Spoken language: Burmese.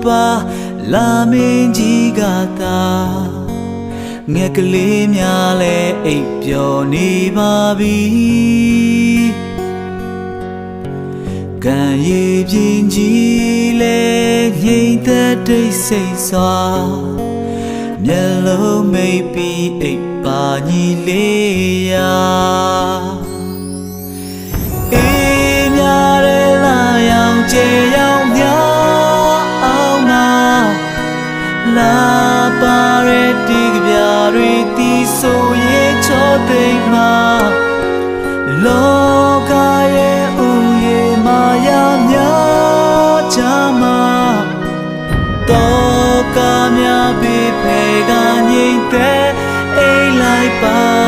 ပါလာမင်းကြီးကသာငှက်ကလေးများလဲအိပ်ပျော်နေပါပြီကံရည်ပြင်းကြီးလဲငြိမ်သက်တိတ်ဆိတ်စွာမျက်လုံးမိတ်ပြီးအိပ်ပါညီလေးရာအေးများရဲလာရောင်ကျေရောင်များအောင်နာလာပါရဲတီကပြားတွေတီးဆိုရဲ့ချောသိမ်းမှာလောကရဲ့ဥယေမာယာများချမှာတော့ကများပြီးဖေကငြိမ်သက်အိမ်လိုက်ပါ